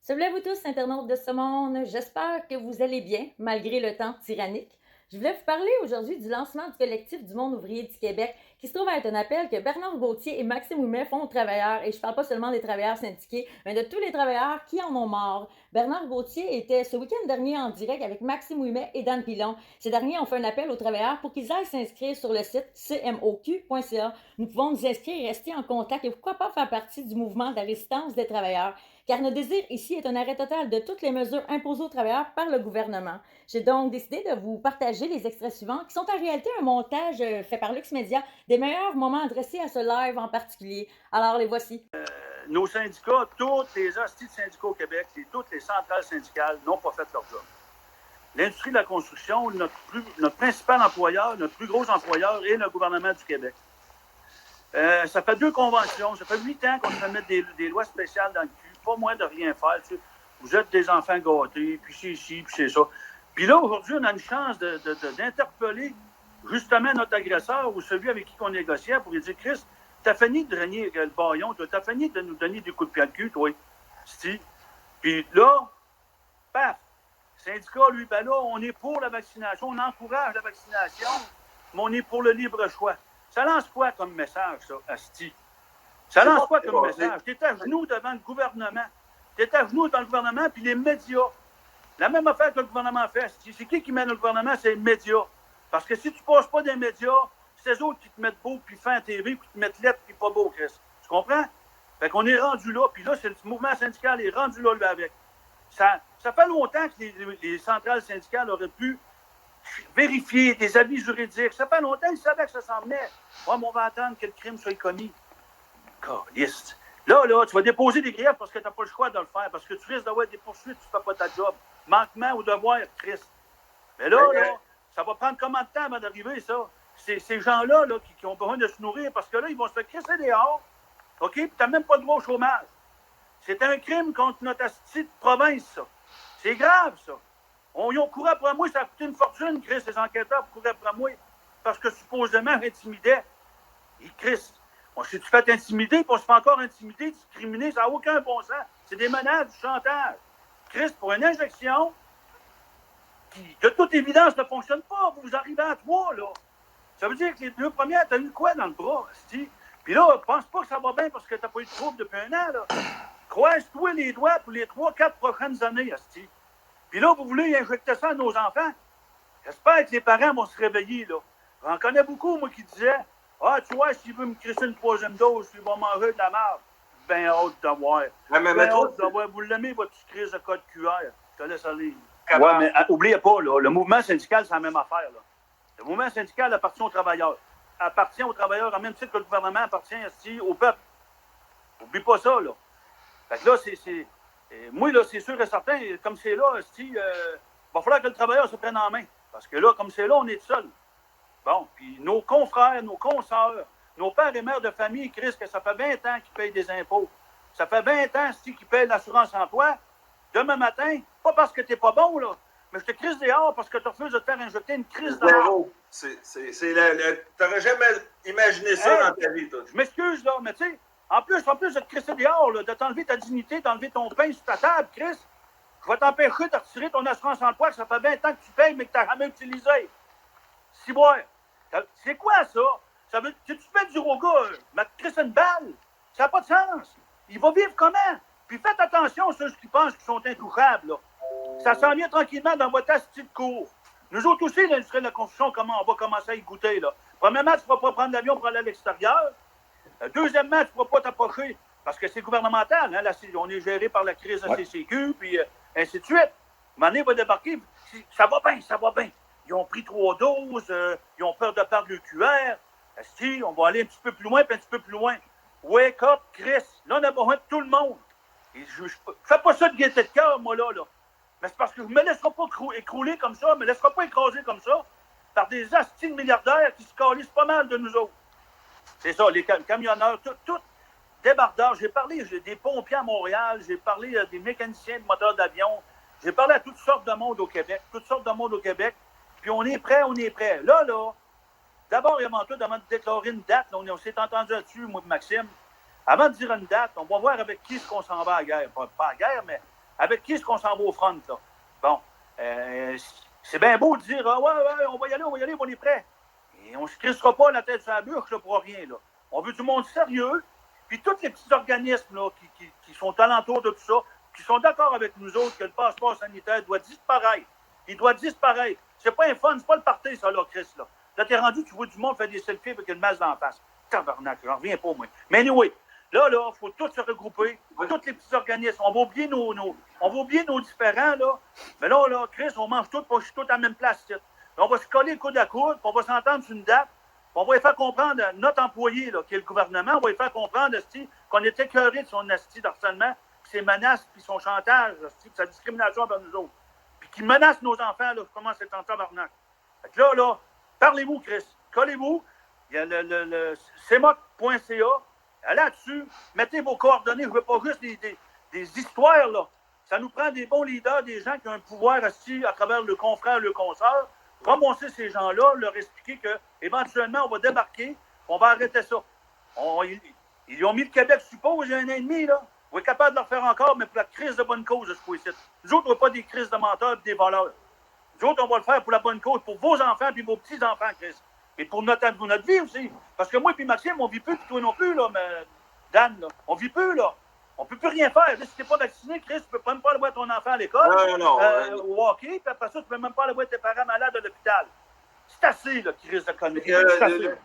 Salut vous tous, internautes de ce monde. J'espère que vous allez bien, malgré le temps tyrannique. Je voulais vous parler aujourd'hui du lancement du collectif du monde ouvrier du Québec, qui se trouve être un appel que Bernard Gauthier et Maxime Ouimet font aux travailleurs. Et je parle pas seulement des travailleurs syndiqués, mais de tous les travailleurs qui en ont marre. Bernard Gauthier était ce week-end dernier en direct avec Maxime Ouimet et Dan Pilon. Ces derniers ont fait un appel aux travailleurs pour qu'ils aillent s'inscrire sur le site cmoq.ca. Nous pouvons nous inscrire et rester en contact et pourquoi pas faire partie du mouvement de la résistance des travailleurs. Car notre désir ici est un arrêt total de toutes les mesures imposées aux travailleurs par le gouvernement. J'ai donc décidé de vous partager les extraits suivants, qui sont en réalité un montage fait par Lux Media des meilleurs moments adressés à ce live en particulier. Alors les voici. Nos syndicats, tous les hosties de syndicats au Québec, toutes les centrales syndicales n'ont pas fait leur job. L'industrie de la construction, notre principal employeur, notre plus gros employeur est le gouvernement du Québec. Ça fait 2 conventions, ça fait 8 ans qu'on se fait mettre des lois spéciales dans le cul, pas moins de rien faire. Tu sais. Vous êtes des enfants gâtés, puis c'est ici, puis c'est ça. Puis là, aujourd'hui, on a une chance d'interpeller justement notre agresseur ou celui avec qui on négociait pour lui dire « Chris, t'as fini de régner le baillon, t'as fini de nous donner des coups de pied à le cul, toi. » Puis là, paf, syndicat, lui, ben là, on est pour la vaccination, on encourage la vaccination, mais on est pour le libre choix. Ça lance quoi comme message, ça, asti? Ça lance quoi comme message? T'es à genoux devant le gouvernement. T'es à genoux devant le gouvernement, puis les médias. La même affaire que le gouvernement fait. C'est qui mène le gouvernement? C'est les médias. Parce que si tu passes pas des médias, c'est eux autres qui te mettent beau, puis fin à TV, puis te mettent lettre, puis pas beau, Chris. Tu comprends? Fait qu'on est rendu là, puis là, le mouvement syndical est rendu là, lui, avec. Ça fait longtemps que les centrales syndicales auraient pu vérifier des avis juridiques. Ça fait longtemps qu'ils savaient que ça s'en venait. Ouais, mais on va attendre que le crime soit commis. Caliste. Là, tu vas déposer des griefs parce que tu n'as pas le choix de le faire, parce que tu risques d'avoir des poursuites, tu ne fais pas ta job. Manquement ou devoir, Christ. Mais là, ça va prendre combien de temps avant d'arriver, ça? Ces gens-là qui ont besoin de se nourrir, parce que là, ils vont se faire crisser dehors, OK? Puis tu n'as même pas le droit au chômage. C'est un crime contre notre petite province, ça. C'est grave, ça. Ils ont couru après moi, ça a coûté une fortune, Chris, les enquêteurs pour courir après moi, parce que supposément, intimidaient. Et Chris, si tu fais intimider, puis on se fait encore intimider, discriminer, ça n'a aucun bon sens. C'est des menaces, du chantage. Chris, pour une injection qui, de toute évidence, ne fonctionne pas, vous arrivez à 3, là. Ça veut dire que les 2 premières, t'as eu quoi dans le bras, asti? Puis là, pense pas que ça va bien parce que t'as pas eu de trouble depuis un an, là. Croise-toi les doigts pour les 3-4 prochaines années, asti. Puis là, vous voulez injecter ça à nos enfants? J'espère que les parents vont se réveiller, là. J'en connais beaucoup, moi, qui disaient « Ah, tu vois, s'il veut me crisser une 3e dose, il va manger de la merde. » Ben hâte d'avoir. Ben hâte d'avoir. Vous l'aimez, votre crise de code QR. Je te laisse aller. Ouais, mais oubliez pas, là, le mouvement syndical, c'est la même affaire, là. Le mouvement syndical appartient aux travailleurs. Appartient aux travailleurs en même titre que le gouvernement appartient aussi au peuple. N'oublie pas ça, là. Fait que là, moi, là, c'est sûr et certain, comme c'est là, va falloir que le travailleur se prenne en main. Parce que là, comme c'est là, on est seul. Bon, puis nos confrères, nos consoeurs, nos pères et mères de famille, Chris, que ça fait 20 ans qu'ils payent des impôts. Ça fait 20 ans, qu'ils payent l'assurance emploi. Demain matin, pas parce que t'es pas bon, là, mais je te crise dehors parce que tu refuses de te faire injecter une crise dehors. T'aurais jamais imaginé ça dans ta vie, toi. Je m'excuse, là, mais tu sais, en plus de te crisser dehors, là, de t'enlever ta dignité, d'enlever ton pain sur ta table, Chris, je vais t'empêcher de retirer ton assurance emploi que ça fait 20 ans que tu payes, mais que tu n'as jamais utilisé. Si bon, c'est quoi ça? Ça veut que tu fais du au gars, mais te crisser une balle, ça n'a pas de sens. Il va vivre comment? Puis faites attention à ceux qui pensent qu'ils sont intouchables, là. Ça s'en vient tranquillement dans votre astuce de cours. Nous autres aussi, l'industrie de la construction, comment on va commencer à y goûter, là. Premièrement, tu ne pourras pas prendre l'avion pour aller à l'extérieur. Deuxièmement, tu ne pourras pas t'approcher, parce que c'est gouvernemental, hein, là, on est géré par la crise de CCQ, puis ainsi de suite. À un moment donné, il va débarquer, ça va bien. Ils ont pris 3 doses, ils ont peur de perdre le QR. Si, on va aller un petit peu plus loin, puis un petit peu plus loin. Wake up, Chris. Là, on a besoin de tout le monde. Et je fais pas ça de gaieté de cœur, moi, là. Mais c'est parce que je ne me laisserai pas écrouler comme ça, je ne me laisserai pas écraser comme ça par des astis de milliardaires qui se calissent pas mal de nous autres. C'est ça, les camionneurs, tout débardeurs. J'ai parlé des pompiers à Montréal, j'ai parlé des mécaniciens de moteurs d'avion, j'ai parlé à toutes sortes de monde au Québec, puis on est prêt. Là, d'abord et avant tout, avant de déclarer une date, là, on s'est entendu là-dessus, moi et Maxime, avant de dire une date, on va voir avec qui est-ce qu'on s'en va à la guerre. Pas à la guerre, mais Avec qui est-ce qu'on s'en va au front, là? Bon, c'est bien beau de dire, ah, ouais, on va y aller, on est prêt. Et on ne se crissera pas la tête sur la bûche là, pour rien, là. On veut du monde sérieux, puis tous les petits organismes là, qui sont alentours de tout ça, qui sont d'accord avec nous autres que le passeport sanitaire doit disparaître. Il doit disparaître. C'est pas un fun, c'est pas le party, ça, là, Chris, là. Là, t'es rendu, tu vois du monde faire des selfies avec le masque d'en face. Tabarnak, j'en reviens pas, moi. Mais anyway, là, il faut tous se regrouper, tous les petits organismes. On va oublier nos différents, là. Mais là, Chris, on mange tous, je suis tous à la même place, là. On va se coller le coude à coude, puis on va s'entendre sur une date. On va lui faire comprendre à notre employé, là, qui est le gouvernement, on va lui faire comprendre qu'on est écœuré de son asti d'harcèlement, puis ses menaces, puis son chantage, puis sa discrimination envers nous autres. Puis qu'il menace nos enfants, là, comment c'est en tabarnak. Fait que là, parlez-vous, Chris. Collez-vous. Il y a le cmoc.ca. Là-dessus, mettez vos coordonnées. Je ne veux pas juste des histoires, là. Ça nous prend des bons leaders, des gens qui ont un pouvoir assis à travers le confrère, le consort. Ramasser ces gens-là, leur expliquer qu'éventuellement, on va débarquer, on va arrêter ça. Ils ont mis le Québec, je suppose, il y a un an et demi, là. On est capable de le faire encore, mais pour la crise de bonne cause, je crois ici. Nous autres, on ne pas des crises de menteurs et des voleurs. Nous autres, on va le faire pour la bonne cause, pour vos enfants et vos petits-enfants, Chris. Et pour notre vie aussi. Parce que moi et Maxime, on ne vit plus, puis toi non plus, là, mais Dan, là, on ne vit plus, là. On ne peut plus rien faire. Là, si tu n'es pas vacciné, Chris, tu ne peux même pas aller voir ton enfant à l'école, au hockey, puis après ça, tu ne peux même pas aller voir tes parents malades à l'hôpital. C'est assez, là, qui risque de conneries.